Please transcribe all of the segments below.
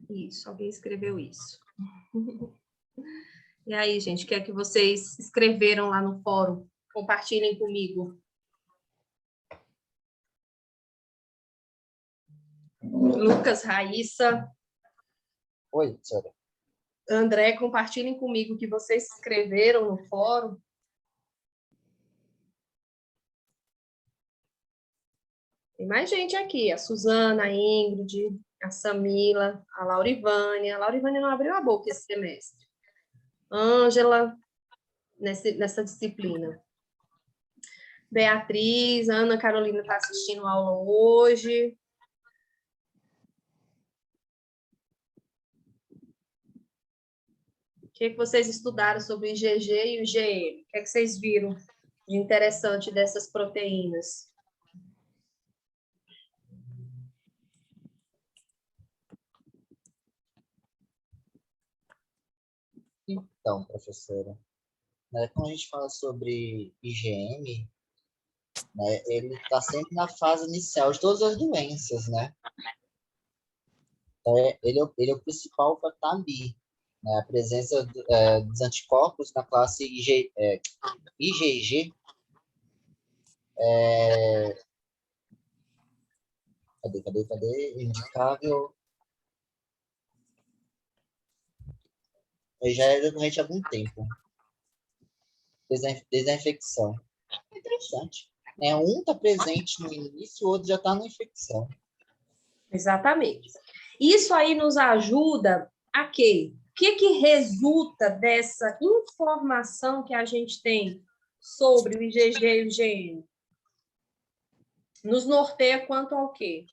Isso, alguém escreveu isso. E aí, gente, o que é que vocês escreveram lá no fórum? Compartilhem comigo. Lucas, Raíssa. Oi, senhora. André, compartilhem comigo o que vocês escreveram no fórum. Tem mais gente aqui, a Suzana, a Ingrid, a Samila, a Laurivânia. A Laurivânia não abriu a boca esse semestre. Ângela, nessa disciplina. Beatriz, a Ana Carolina está assistindo a aula hoje. O que vocês estudaram sobre o IgG e o IgM? O que vocês viram de interessante dessas proteínas? Então, professora, né, quando a gente fala sobre IgM, né, ele está sempre na fase inicial de todas as doenças, né? Ele é o principal para estar ali, né? A presença dos anticorpos na classe IgG, cadê? Indicável, já é decorrente há algum tempo, desde a infecção. É interessante. Né? Um está presente no início, o outro já está na infecção. Exatamente. Isso aí nos ajuda a quê? O que resulta dessa informação que a gente tem sobre o IgG e o IgM? Nos norteia quanto ao quê?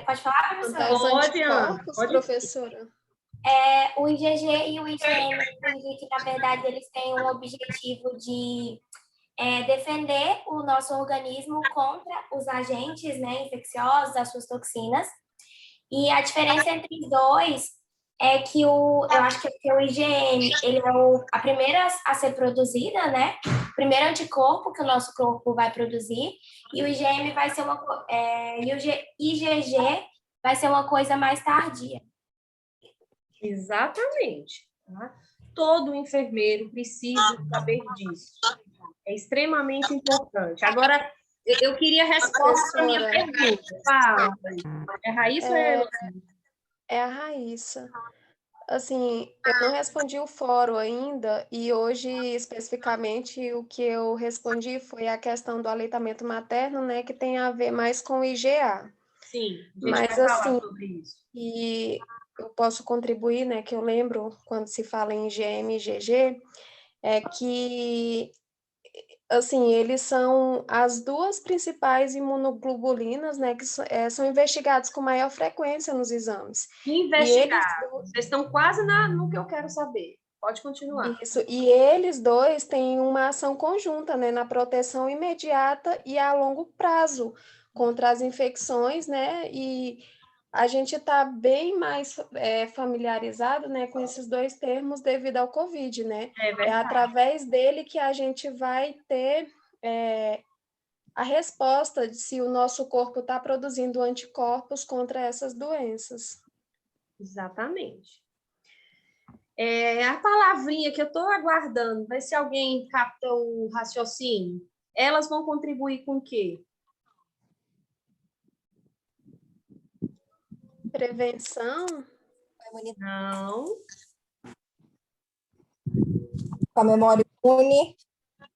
Pode falar, professora? Pode, Ana. Pode, professora. O IgG e o IgM, que na verdade eles têm um objetivo de defender o nosso organismo contra os agentes, né, infecciosos, as suas toxinas. E a diferença entre os dois é que eu acho que o IgM, ele é a primeira a ser produzida, né? O primeiro anticorpo que o nosso corpo vai produzir, e o IgM vai ser e o IgG vai ser uma coisa mais tardia. Exatamente. Tá? Todo enfermeiro precisa saber disso. É extremamente importante. Agora, eu queria resposta para a minha pergunta. Fala. É Raíssa ou é É a Raíssa. Assim, eu não respondi o fórum ainda, e hoje, especificamente, o que eu respondi foi a questão do aleitamento materno, né, que tem a ver mais com o IgA. Sim, a gente Mas, vai assim, falar sobre isso. E eu posso contribuir, né, que eu lembro, quando se fala em IgM e IgG, é que, assim, eles são as duas principais imunoglobulinas, né, que são investigados com maior frequência nos exames. Investigar. Vocês estão quase no que eu quero saber. Pode continuar. Isso, e eles dois têm uma ação conjunta, né, na proteção imediata e a longo prazo contra as infecções, né, e a gente está bem mais familiarizado, né, com esses dois termos devido ao Covid, né? É através dele que a gente vai ter a resposta de se o nosso corpo está produzindo anticorpos contra essas doenças. Exatamente. A palavrinha que eu estou aguardando, vai se alguém capta o raciocínio. Elas vão contribuir com o quê? Prevenção? Não. Com a memória imune.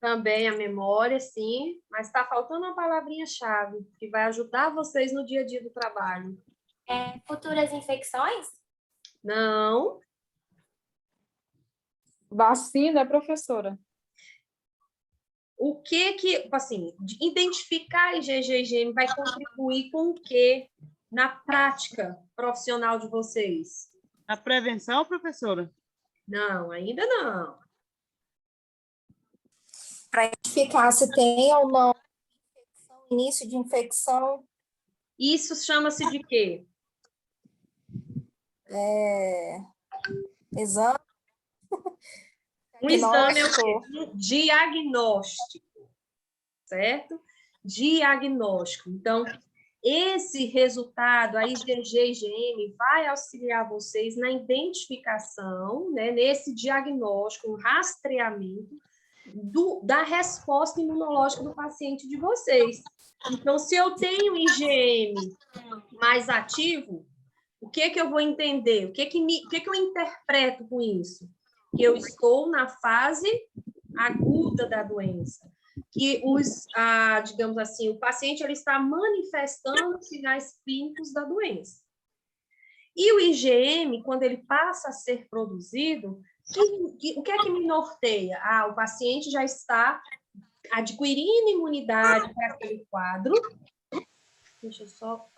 Também a memória, sim, mas está faltando uma palavrinha-chave que vai ajudar vocês no dia a dia do trabalho. Futuras infecções? Não. Vacina, professora. O que, assim, identificar IgG e IgM vai contribuir com o quê na prática profissional de vocês? A prevenção, professora? Não, ainda não. Para identificar se tem ou não início de infecção. Isso chama-se de quê? Exame. Um exame é o quê? Um diagnóstico, certo? Diagnóstico. Então, Esse resultado, a IgG e IgM, vai auxiliar vocês na identificação, né, nesse diagnóstico, no rastreamento da resposta imunológica do paciente de vocês. Então, se eu tenho IgM mais ativo, o que eu vou entender? O que eu interpreto com isso? Que eu estou na fase aguda da doença. Que digamos assim, o paciente ele está manifestando sinais clínicos da doença. E o IgM, quando ele passa a ser produzido, o que é que me norteia? O paciente já está adquirindo imunidade para aquele quadro. Deixa eu só...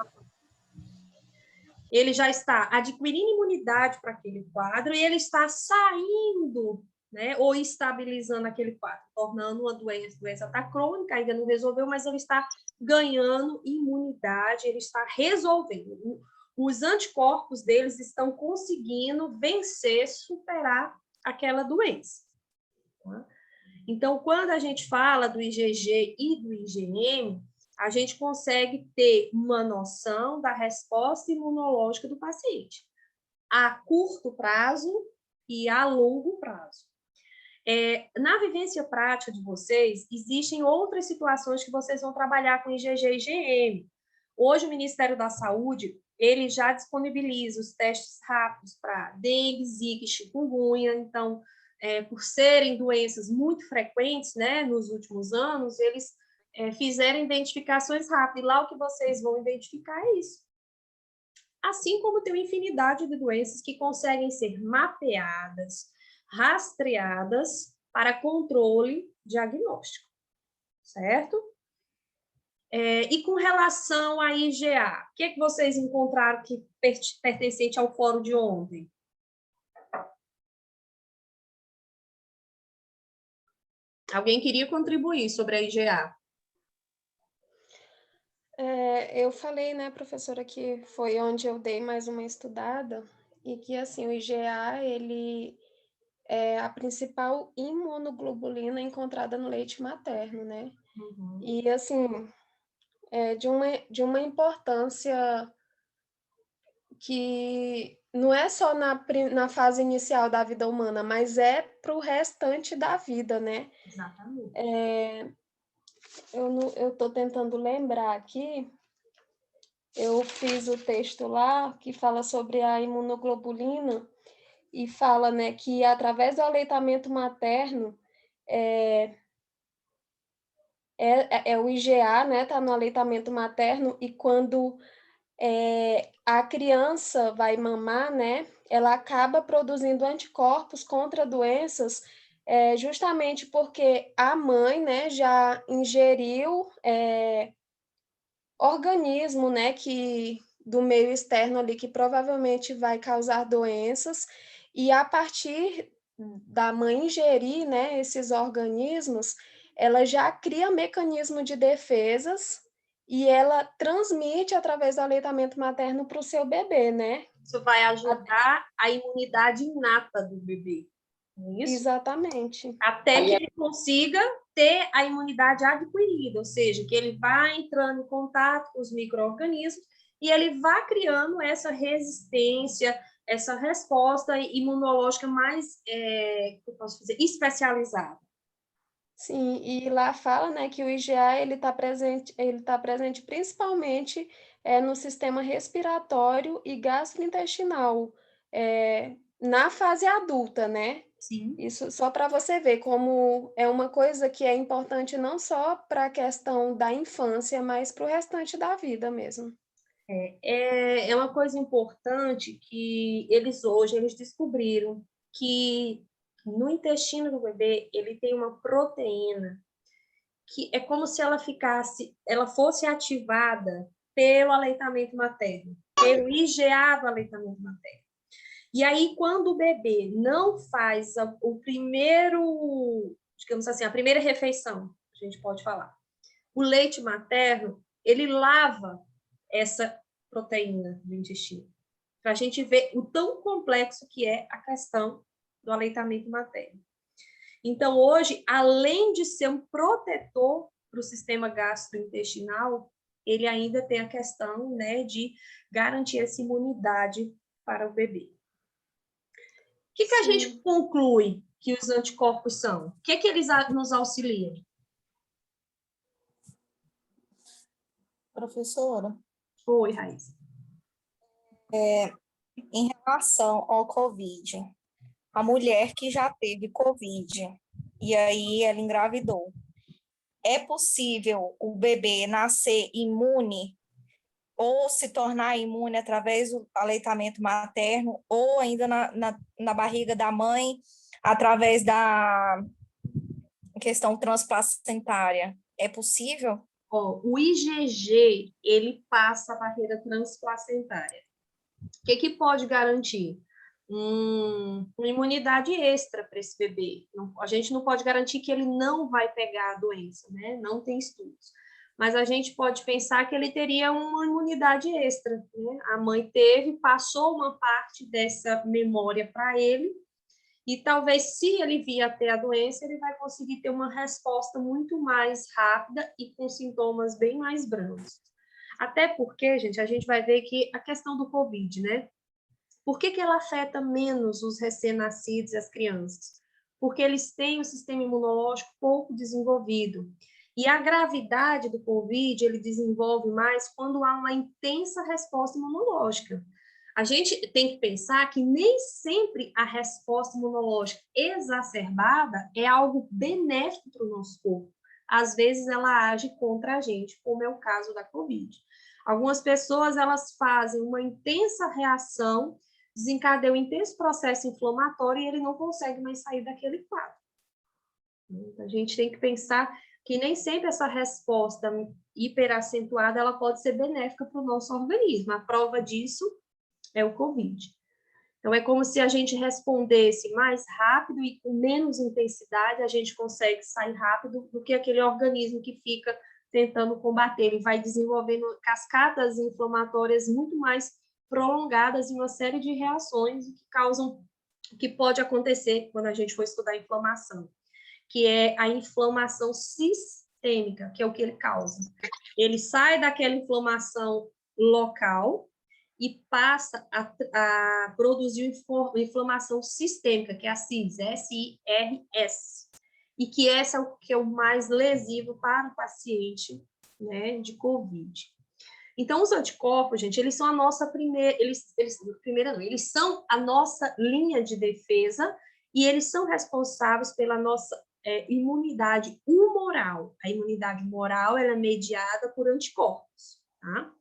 Ele já está adquirindo imunidade para aquele quadro e ele está saindo, né, ou estabilizando aquele quadro, tornando uma doença. A doença está crônica, ainda não resolveu, mas ele está ganhando imunidade, ele está resolvendo. Os anticorpos deles estão conseguindo vencer, superar aquela doença. Tá? Então, quando a gente fala do IgG e do IgM, a gente consegue ter uma noção da resposta imunológica do paciente, a curto prazo e a longo prazo. Na vivência prática de vocês, existem outras situações que vocês vão trabalhar com IgG e IgM. Hoje, o Ministério da Saúde, ele já disponibiliza os testes rápidos para dengue, zika e chikungunya. Então, por serem doenças muito frequentes, né, nos últimos anos, eles fizeram identificações rápidas. E lá o que vocês vão identificar é isso. Assim como tem uma infinidade de doenças que conseguem ser mapeadas, rastreadas para controle diagnóstico, certo? E com relação à IgA, o que é que vocês encontraram que pertencente ao fórum de ontem? Alguém queria contribuir sobre a IgA? Eu falei, né, professora, que foi onde eu dei mais uma estudada e que, assim, o IgA, ele é a principal imunoglobulina encontrada no leite materno, né? Uhum. E, assim, de uma importância que não é só na fase inicial da vida humana, mas é para o restante da vida, né? Exatamente. Eu estou tentando lembrar aqui, eu fiz o texto lá que fala sobre a imunoglobulina e fala, né, que através do aleitamento materno, o IgA, né, tá no aleitamento materno, e quando a criança vai mamar, né, ela acaba produzindo anticorpos contra doenças, justamente porque a mãe, né, já ingeriu organismo, né, do meio externo ali, que provavelmente vai causar doenças, e a partir da mãe ingerir, né, esses organismos, ela já cria mecanismo de defesas e ela transmite através do aleitamento materno para o seu bebê, né? Isso vai ajudar a imunidade inata do bebê, não é isso? Exatamente. Até que ele consiga ter a imunidade adquirida, ou seja, que ele vai entrando em contato com os micro-organismos e ele vai criando essa resistência, essa resposta imunológica mais, eu posso dizer, especializada. Sim, e lá fala, né, que o IgA ele tá presente principalmente no sistema respiratório e gastrointestinal, na fase adulta, né? Sim. Isso só para você ver como é uma coisa que é importante não só para a questão da infância, mas para o restante da vida mesmo. É uma coisa importante que eles descobriram que no intestino do bebê ele tem uma proteína que é como se ela fosse ativada pelo aleitamento materno, pelo IgA do aleitamento materno. E aí, quando o bebê não faz o primeiro, digamos assim, a primeira refeição, a gente pode falar, o leite materno, ele lava essa proteína do intestino, para a gente ver o tão complexo que é a questão do aleitamento materno. Então, hoje, além de ser um protetor para o sistema gastrointestinal, ele ainda tem a questão, né, de garantir essa imunidade para o bebê. O que a gente conclui que os anticorpos são? O que eles nos auxiliam? Professora, Oi, Raíssa. em relação ao COVID, a mulher que já teve COVID e aí ela engravidou, é possível o bebê nascer imune ou se tornar imune através do aleitamento materno ou ainda na barriga da mãe através da questão transplacentária? É possível? O IgG, ele passa a barreira transplacentária. O que pode garantir? Uma imunidade extra para esse bebê. A gente não pode garantir que ele não vai pegar a doença, né? Não tem estudos. Mas a gente pode pensar que ele teria uma imunidade extra, né? A mãe teve, passou uma parte dessa memória para ele, e talvez, se ele vir a ter a doença, ele vai conseguir ter uma resposta muito mais rápida e com sintomas bem mais brandos. Até porque, gente, a gente vai ver que a questão do COVID, né? Por que ela afeta menos os recém-nascidos e as crianças? Porque eles têm um sistema imunológico pouco desenvolvido. E a gravidade do COVID, ele desenvolve mais quando há uma intensa resposta imunológica. A gente tem que pensar que nem sempre a resposta imunológica exacerbada é algo benéfico para o nosso corpo. Às vezes ela age contra a gente, como é o caso da COVID. Algumas pessoas, elas fazem uma intensa reação, desencadeia um intenso processo inflamatório e ele não consegue mais sair daquele quadro. Então, a gente tem que pensar que nem sempre essa resposta hiperacentuada, ela pode ser benéfica para o nosso organismo. A prova disso é o COVID. Então, é como se a gente respondesse mais rápido e com menos intensidade, a gente consegue sair rápido do que aquele organismo que fica tentando combater. Ele vai desenvolvendo cascatas inflamatórias muito mais prolongadas e uma série de reações que causam, que pode acontecer quando a gente for estudar a inflamação, que é a inflamação sistêmica, que é o que ele causa. Ele sai daquela inflamação local e passa a produzir inflamação sistêmica, que é a CIRS, S-I-R-S, e que essa é o que é o mais lesivo para o paciente, né, de COVID. Então, os anticorpos, gente, eles são a nossa eles são a nossa linha de defesa e eles são responsáveis pela nossa imunidade humoral. A imunidade humoral, ela é mediada por anticorpos, tá?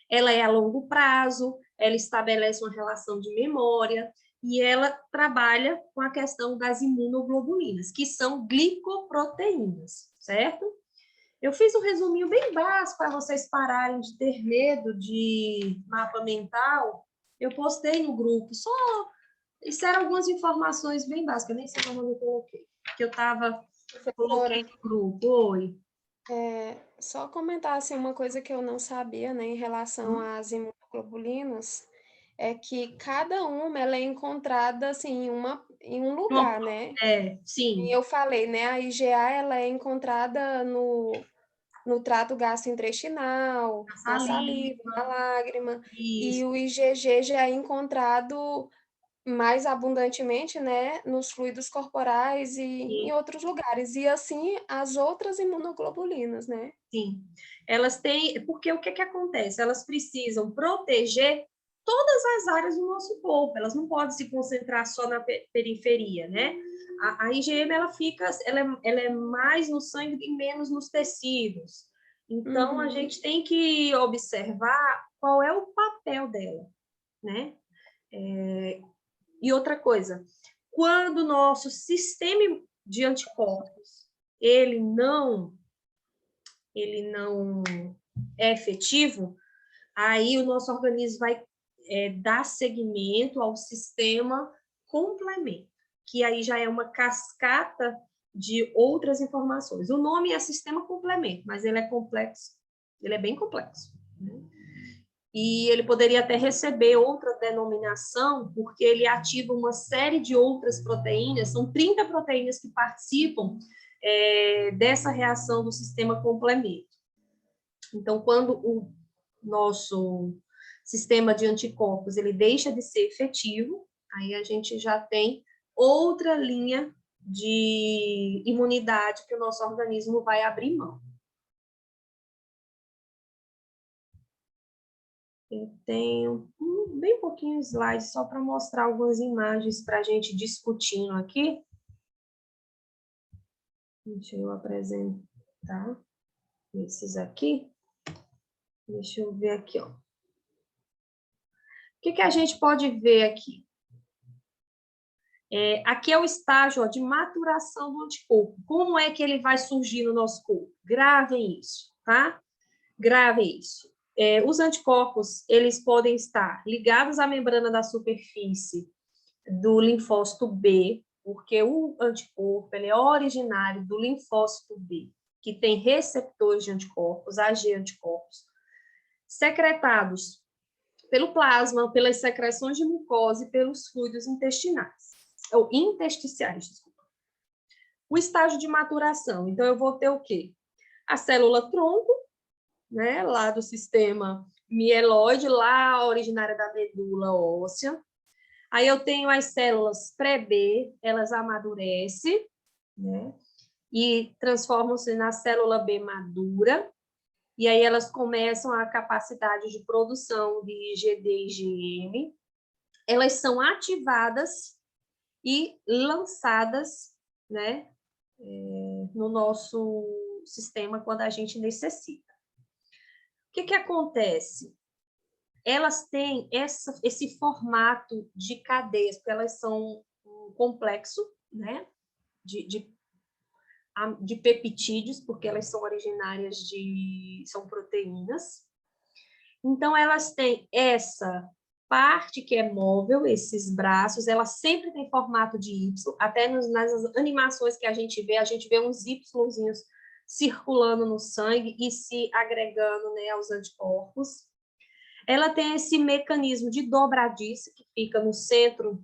Ela é a longo prazo, ela estabelece uma relação de memória e ela trabalha com a questão das imunoglobulinas, que são glicoproteínas, certo? Eu fiz um resuminho bem básico para vocês pararem de ter medo de mapa mental. Eu postei no grupo, isso eram algumas informações bem básicas, nem sei como eu coloquei, que eu estava colocando no grupo. Oi. Só comentar assim, uma coisa que eu não sabia, né, em relação às imunoglobulinas, é que cada uma ela é encontrada assim, em um lugar, né? Sim. E eu falei, né, a IgA ela é encontrada no trato gastrointestinal, na saliva, na lágrima, e o IgG já é encontrado mais abundantemente, né, nos fluidos corporais e em outros lugares, e assim as outras imunoglobulinas, né? Sim, elas têm, porque o que acontece? Elas precisam proteger todas as áreas do nosso corpo, elas não podem se concentrar só na periferia, né? A IgM, ela é mais no sangue e menos nos tecidos. Então, a gente tem que observar qual é o papel dela, né? E outra coisa, quando o nosso sistema de anticorpos, ele não é efetivo, aí o nosso organismo vai dar seguimento ao sistema complemento, que aí já é uma cascata de outras informações. O nome é sistema complemento, mas ele é complexo, ele é bem complexo, né? E ele poderia até receber outra denominação, porque ele ativa uma série de outras proteínas, são 30 proteínas que participam dessa reação do sistema complemento. Então, quando o nosso sistema de anticorpos ele deixa de ser efetivo, aí a gente já tem outra linha de imunidade que o nosso organismo vai abrir mão. Eu tenho bem pouquinho slide só para mostrar algumas imagens para a gente discutindo aqui. Deixa eu apresentar esses aqui. Deixa eu ver aqui, ó. O que a gente pode ver aqui? Aqui é o estágio, ó, de maturação do anticorpo. Como é que ele vai surgir no nosso corpo? Gravem isso, tá? Gravem isso. Os anticorpos, eles podem estar ligados à membrana da superfície do linfócito B, porque o anticorpo ele é originário do linfócito B, que tem receptores de anticorpos, AG anticorpos, secretados pelo plasma, pelas secreções de mucosa e pelos fluidos intestinais, ou intersticiais, desculpa. O estágio de maturação, então eu vou ter o quê? A célula tronco, né, lá do sistema mieloide, lá originária da medula óssea. Aí eu tenho as células pré-B, elas amadurecem, né, e transformam-se na célula B madura, e aí elas começam a capacidade de produção de IgD e IgM. Elas são ativadas e lançadas, né, no nosso sistema quando a gente necessita. O que acontece? Elas têm esse formato de cadeias, porque elas são um complexo, né, de peptídeos, porque elas são originárias são proteínas. Então, elas têm essa parte que é móvel, esses braços, ela sempre tem formato de Y, até nas animações que a gente vê uns Yzinhos circulando no sangue e se agregando, né, aos anticorpos. Ela tem esse mecanismo de dobradiça que fica no centro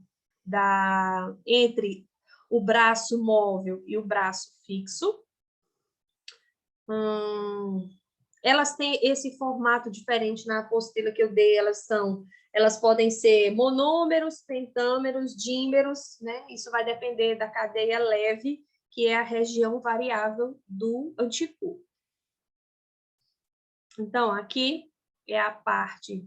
entre o braço móvel e o braço fixo. Elas têm esse formato diferente na apostila que eu dei, elas podem ser monômeros, pentâmeros, dímeros, né? Isso vai depender da cadeia leve, que é a região variável do anticorpo. Então, aqui é a parte,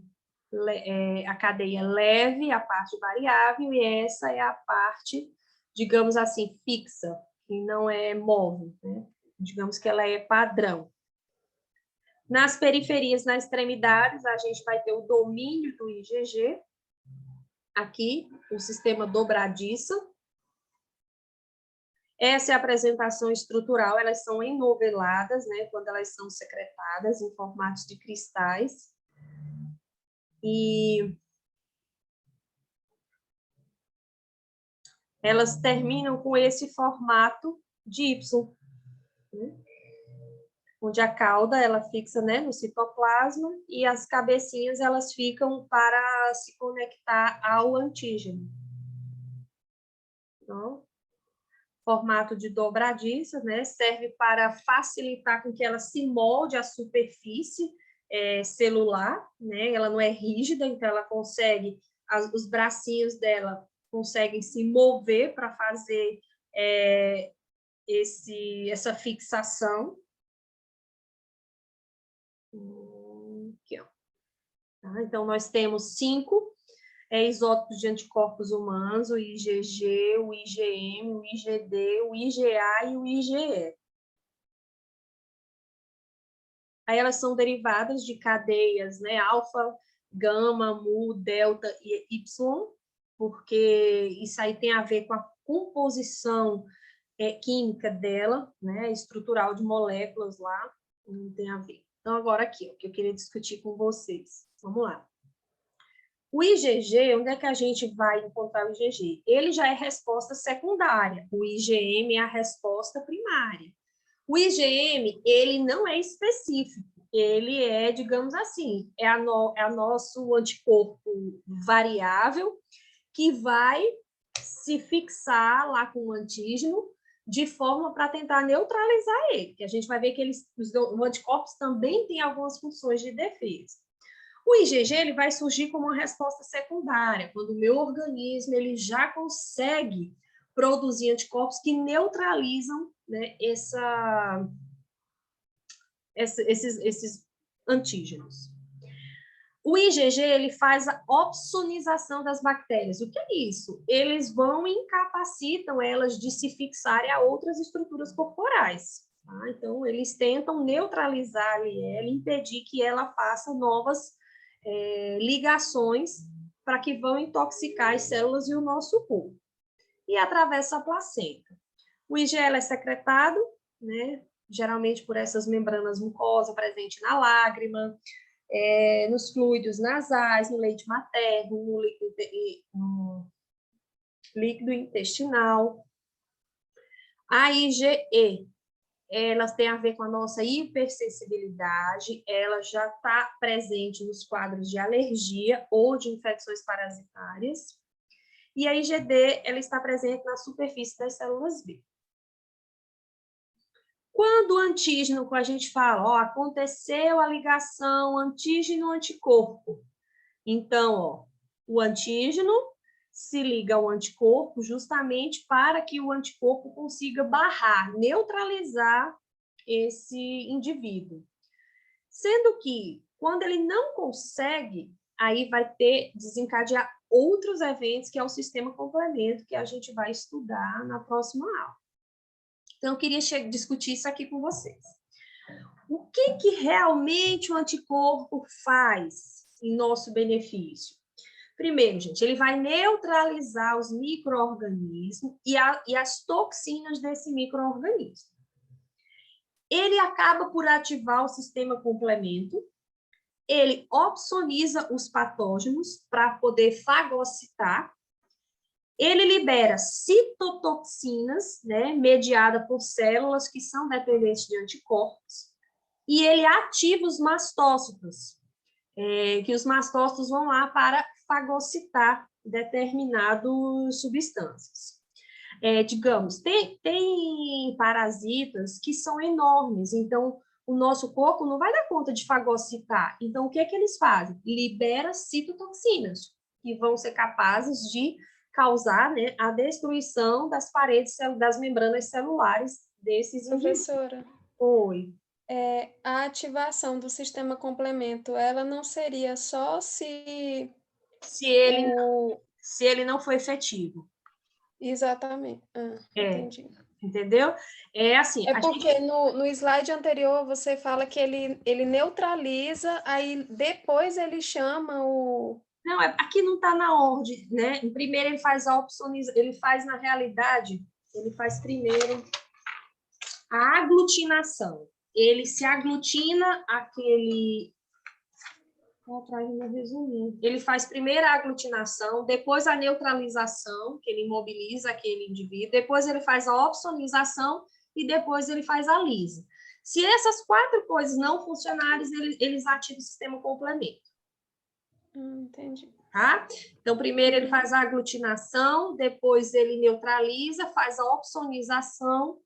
a cadeia leve, a parte variável, e essa é a parte, digamos assim, fixa, que não é móvel, né? Digamos que ela é padrão. Nas periferias, nas extremidades, a gente vai ter o domínio do IgG, aqui, o sistema dobradiça. Essa é a apresentação estrutural, elas são enoveladas, né, quando elas são secretadas em formatos de cristais. E elas terminam com esse formato de Y, né? Onde a cauda ela fixa, né, no citoplasma e as cabecinhas elas ficam para se conectar ao antígeno. Então, formato de dobradiça, né, serve para facilitar com que ela se molde à superfície celular, né, ela não é rígida, então ela consegue, os bracinhos dela conseguem se mover para fazer essa fixação. Aqui, ó. Tá? Então, nós temos 5 isótopos de anticorpos humanos, o IgG, o IgM, o IgD, o IgA e o IgE. Aí elas são derivadas de cadeias, né, alfa, gama, mu, delta e Y, porque isso aí tem a ver com a composição química dela, né, estrutural de moléculas lá, não tem a ver. Então, agora aqui, o que eu queria discutir com vocês. Vamos lá. O IgG, onde é que a gente vai encontrar o IgG? Ele já é resposta secundária. O IgM é a resposta primária. O IgM, ele não é específico. Ele é, digamos assim, é nosso anticorpo variável que vai se fixar lá com o antígeno de forma para tentar neutralizar ele, que a gente vai ver que o anticorpos também tem algumas funções de defesa. O IgG ele vai surgir como uma resposta secundária, quando o meu organismo ele já consegue produzir anticorpos que neutralizam, né, esses antígenos. O IgG ele faz a opsonização das bactérias. O que é isso? Eles vão e incapacitam elas de se fixarem a outras estruturas corporais. Tá? Então, eles tentam neutralizar ela, impedir que ela faça novas ligações para que vão intoxicar as células e o nosso corpo. E atravessa a placenta. O IgL é secretado, né, geralmente por essas membranas mucosas presentes na lágrima, nos fluidos nasais, no leite materno, no líquido intestinal. A IgE, elas têm a ver com a nossa hipersensibilidade, ela já está presente nos quadros de alergia ou de infecções parasitárias. E a IgD, ela está presente na superfície das células B. Quando o antígeno, que a gente fala, aconteceu a ligação antígeno-anticorpo. Então, o antígeno se liga ao anticorpo justamente para que o anticorpo consiga barrar, neutralizar esse indivíduo. Sendo que, quando ele não consegue, aí vai desencadear outros eventos, que é o sistema complemento, que a gente vai estudar na próxima aula. Então, eu queria discutir isso aqui com vocês. O que realmente o anticorpo faz em nosso benefício? Primeiro, gente, ele vai neutralizar os micro-organismos e as toxinas desse micro-organismo. Ele acaba por ativar o sistema complemento, ele opsoniza os patógenos para poder fagocitar, ele libera citotoxinas, né, mediada por células que são dependentes de anticorpos, e ele ativa os mastócitos, que os mastócitos vão lá para fagocitar determinadas substâncias. Digamos, tem parasitas que são enormes, então o nosso corpo não vai dar conta de fagocitar. Então, o que eles fazem? Libera citotoxinas, que vão ser capazes de causar, né, a destruição das paredes, das membranas celulares desses indivíduos. Professora. Oi. A ativação do sistema complemento, ela não seria só se ele não for efetivo. Exatamente. Entendi. Entendeu? Assim. Porque no slide anterior você fala que ele neutraliza, aí depois ele chama o... Não, aqui não está na ordem, né? Primeiro ele faz a opsonização, ele faz, na realidade, ele faz primeiro a aglutinação. Ele se aglutina aquele... Vou atrás do meu resuminho. Ele faz primeiro a aglutinação, depois a neutralização, que ele imobiliza aquele indivíduo, depois ele faz a opsonização e depois ele faz a lisa. Se essas 4 coisas não funcionarem, eles ativam o sistema complemento. Entendi. Tá? Então, primeiro ele faz a aglutinação, depois ele neutraliza, faz a opsonização,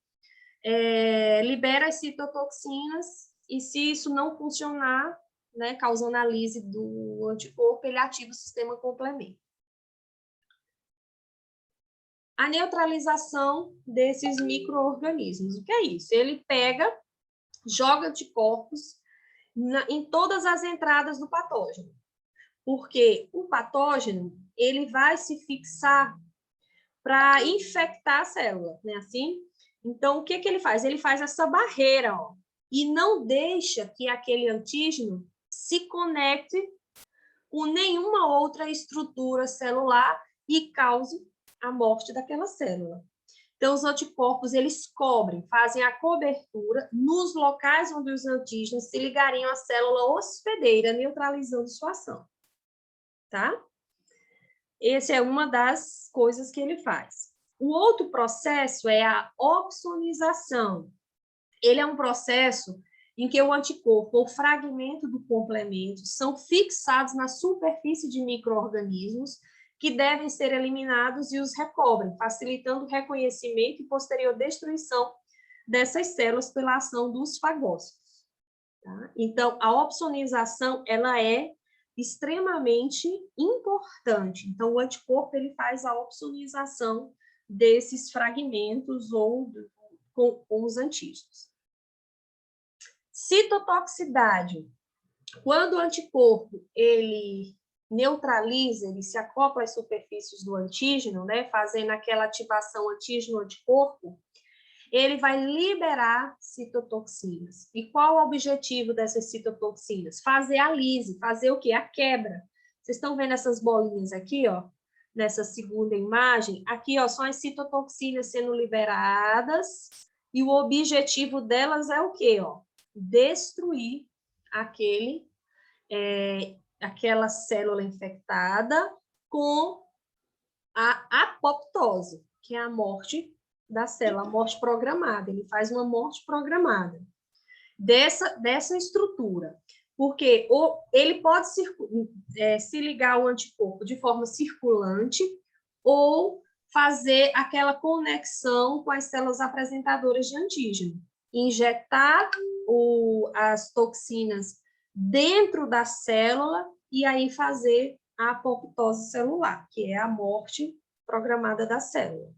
libera as citotoxinas, e se isso não funcionar, né, causando a lise do anticorpo, ele ativa o sistema complemento. A neutralização desses micro-organismos. O que é isso? Ele pega, joga anticorpos em todas as entradas do patógeno. Porque o patógeno, ele vai se fixar para infectar a célula, né? Assim? Então, o que ele faz? Ele faz essa barreira, e não deixa que aquele antígeno se conecte com nenhuma outra estrutura celular e cause a morte daquela célula. Então, os anticorpos, eles cobrem, fazem a cobertura nos locais onde os antígenos se ligariam à célula hospedeira, neutralizando sua ação. Tá? Essa é uma das coisas que ele faz. O outro processo é a opsonização. Ele é um processo em que o anticorpo ou fragmento do complemento são fixados na superfície de micro-organismos que devem ser eliminados e os recobrem, facilitando o reconhecimento e posterior destruição dessas células pela ação dos fagócitos. Tá? Então, a opsonização, ela é extremamente importante. Então, o anticorpo, ele faz a opsonização desses fragmentos ou com os antígenos. Citotoxicidade. Quando o anticorpo, ele neutraliza, ele se acopla às superfícies do antígeno, né, fazendo aquela ativação antígeno-anticorpo, ele vai liberar citotoxinas. E qual o objetivo dessas citotoxinas? Fazer a lise, fazer o quê? A quebra. Vocês estão vendo essas bolinhas aqui, ó? Nessa segunda imagem? Aqui, ó, são as citotoxinas sendo liberadas, e o objetivo delas é o quê, ó? Destruir aquela célula infectada com a apoptose, que é a morte da célula, a morte programada. Ele faz uma morte programada dessa estrutura, porque ele pode se ligar ao anticorpo de forma circulante ou fazer aquela conexão com as células apresentadoras de antígeno, injetar as toxinas dentro da célula e aí fazer a apoptose celular, que é a morte programada da célula.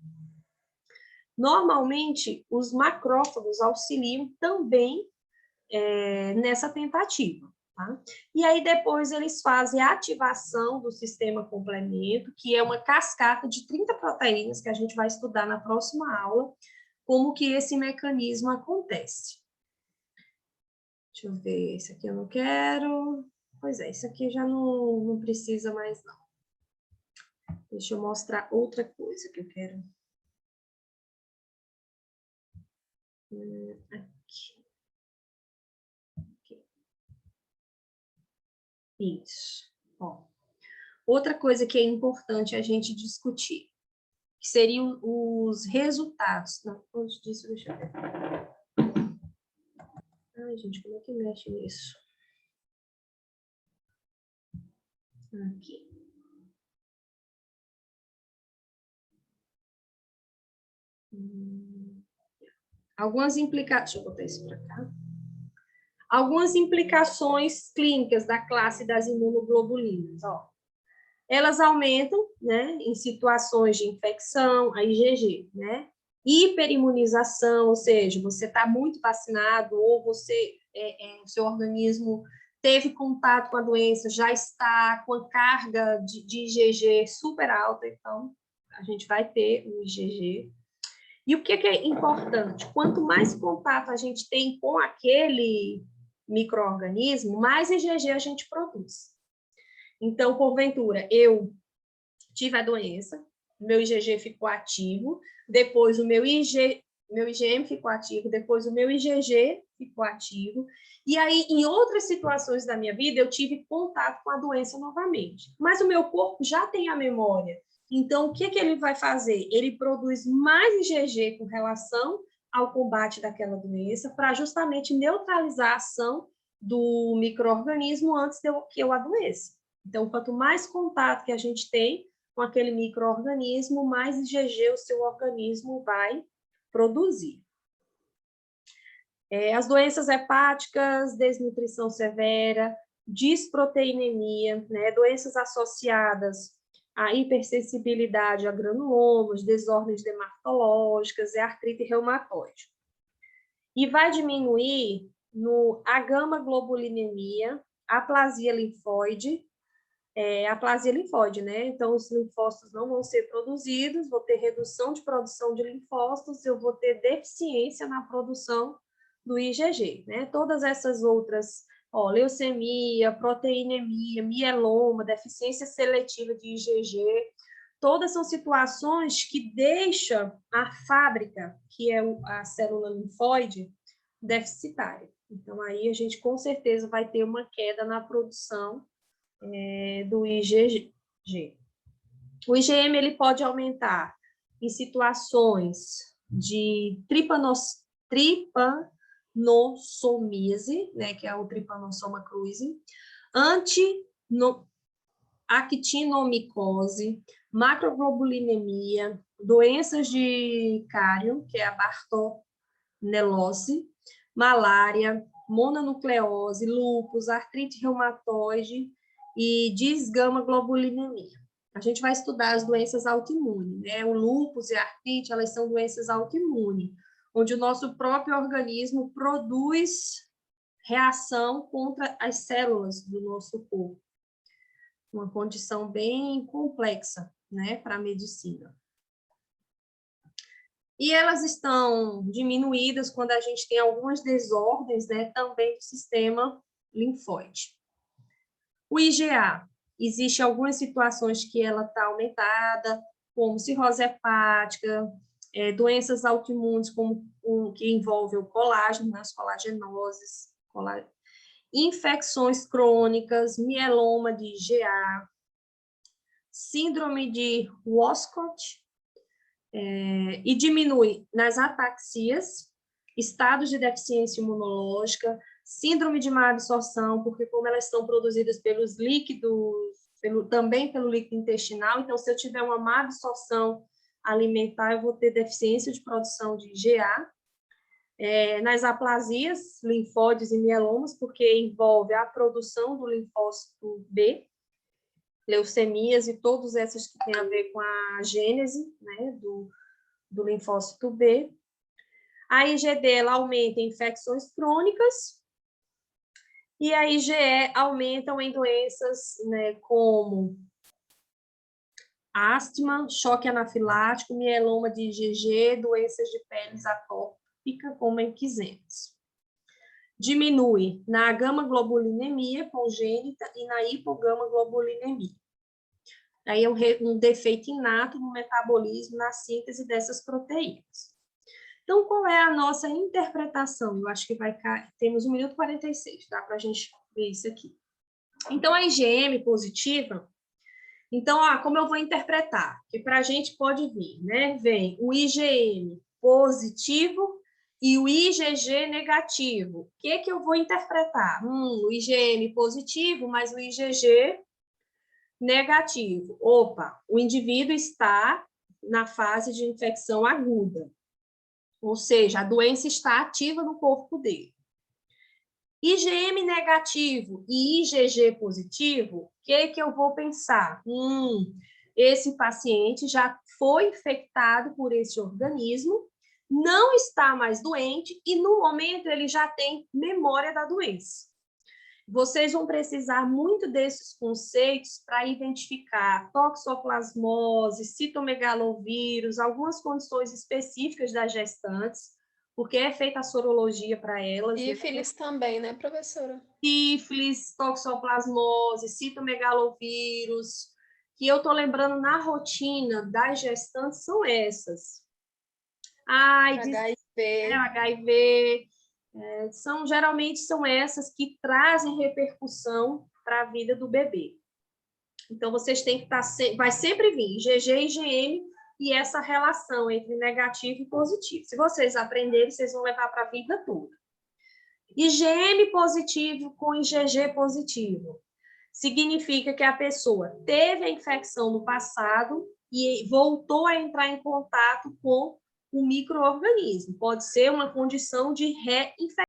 Normalmente, os macrófagos auxiliam também nessa tentativa. Tá? E aí, depois, eles fazem a ativação do sistema complemento, que é uma cascata de 30 proteínas, que a gente vai estudar na próxima aula, como que esse mecanismo acontece. Deixa eu ver, esse aqui eu não quero. Pois é, esse aqui já não precisa mais, não. Deixa eu mostrar outra coisa que eu quero. Aqui. Isso. Ó. Outra coisa que é importante a gente discutir, que seriam os resultados. Não, antes disso, deixa eu ver. Ai, gente, como é que mexe nisso? Aqui. Algumas implicações. Deixa eu botar isso para cá. Algumas implicações clínicas da classe das imunoglobulinas. Ó. Elas aumentam, né, em situações de infecção, a IgG, né? Hiperimunização, ou seja, você está muito vacinado ou você, o seu organismo teve contato com a doença, já está com a carga de IgG super alta, então a gente vai ter o IgG. E o que é importante? Quanto mais contato a gente tem com aquele micro-organismo, mais IgG a gente produz. Então, porventura, eu tive a doença, meu IgG ficou ativo, depois o meu IgM ficou ativo, depois o meu IgG ficou ativo, e aí, em outras situações da minha vida, eu tive contato com a doença novamente. Mas o meu corpo já tem a memória. Então, o que ele vai fazer? Ele produz mais IgG com relação ao combate daquela doença para justamente neutralizar a ação do micro-organismo antes que eu adoeça. Então, quanto mais contato que a gente tem com aquele micro-organismo, mais IgG o seu organismo vai produzir. As doenças hepáticas, desnutrição severa, disproteinemia, né, doenças associadas à hipersensibilidade a granulomas, desordens dermatológicas e artrite reumatoide. E vai diminuir a gama-globulinemia, aplasia linfóide, né? Então, os linfócitos não vão ser produzidos, vou ter redução de produção de linfócitos, eu vou ter deficiência na produção do IgG, né? Todas essas outras, ó, leucemia, proteinemia, mieloma, deficiência seletiva de IgG, todas são situações que deixam a fábrica, que é a célula linfóide, deficitária. Então, aí a gente com certeza vai ter uma queda na produção do IgG. O IgM ele pode aumentar em situações de tripanossomíase, né, que é o Trypanosoma cruzi, actinomicose, macroglobulinemia, doenças de cário, que é a Bartonellose, malária, mononucleose, lúpus, artrite reumatoide e desgama-globulinemia. A gente vai estudar as doenças autoimunes, né? O lúpus e a artrite, elas são doenças autoimunes, onde o nosso próprio organismo produz reação contra as células do nosso corpo. Uma condição bem complexa, né, para a medicina. E elas estão diminuídas quando a gente tem algumas desordens, né, também do sistema linfóide. O IgA, existe algumas situações que ela está aumentada, como cirrose hepática, doenças autoimunes, como que envolvem o colágeno, as colagenoses, infecções crônicas, mieloma de IgA, síndrome de Woskott, e diminui nas ataxias, estados de deficiência imunológica, síndrome de má absorção, porque como elas são produzidas pelos líquidos, também pelo líquido intestinal, então se eu tiver uma má absorção alimentar, eu vou ter deficiência de produção de IgA, nas aplasias, linfóides e mielomas, porque envolve a produção do linfócito B, leucemias e todas essas que têm a ver com a gênese, né, do linfócito B. A IgD, ela aumenta em infecções crônicas, e a IgE aumentam em doenças, né, como asma, choque anafilático, mieloma de IgG, doenças de pele atópica, como eczemas. Diminui na gama-globulinemia congênita e na hipogama-globulinemia. Aí é um defeito inato no metabolismo, na síntese dessas proteínas. Então, qual é a nossa interpretação? Eu acho que temos 1 minuto e 46, dá para a gente ver isso aqui. Então, a IgM positiva, então, como eu vou interpretar? Que para a gente pode vir, né? Vem o IgM positivo e o IgG negativo. O que eu vou interpretar? O IgM positivo, mas o IgG negativo. Opa, o indivíduo está na fase de infecção aguda. Ou seja, a doença está ativa no corpo dele. IgM negativo e IgG positivo, o que eu vou pensar? Esse paciente já foi infectado por esse organismo, não está mais doente e, no momento, ele já tem memória da doença. Vocês vão precisar muito desses conceitos para identificar toxoplasmose, citomegalovírus, algumas condições específicas das gestantes, porque é feita a sorologia para elas. Sífilis também, né, professora? Sífilis, toxoplasmose, citomegalovírus, que eu estou lembrando na rotina das gestantes são essas. AIDS, HIV, geralmente são essas que trazem repercussão para a vida do bebê. Então, vocês têm que estar... vai sempre vir IgG e IgM e essa relação entre negativo e positivo. Se vocês aprenderem, vocês vão levar para a vida toda. IgM positivo com IgG positivo significa que a pessoa teve a infecção no passado e voltou a entrar em contato com o micro-organismo. Pode ser uma condição de reinfecção.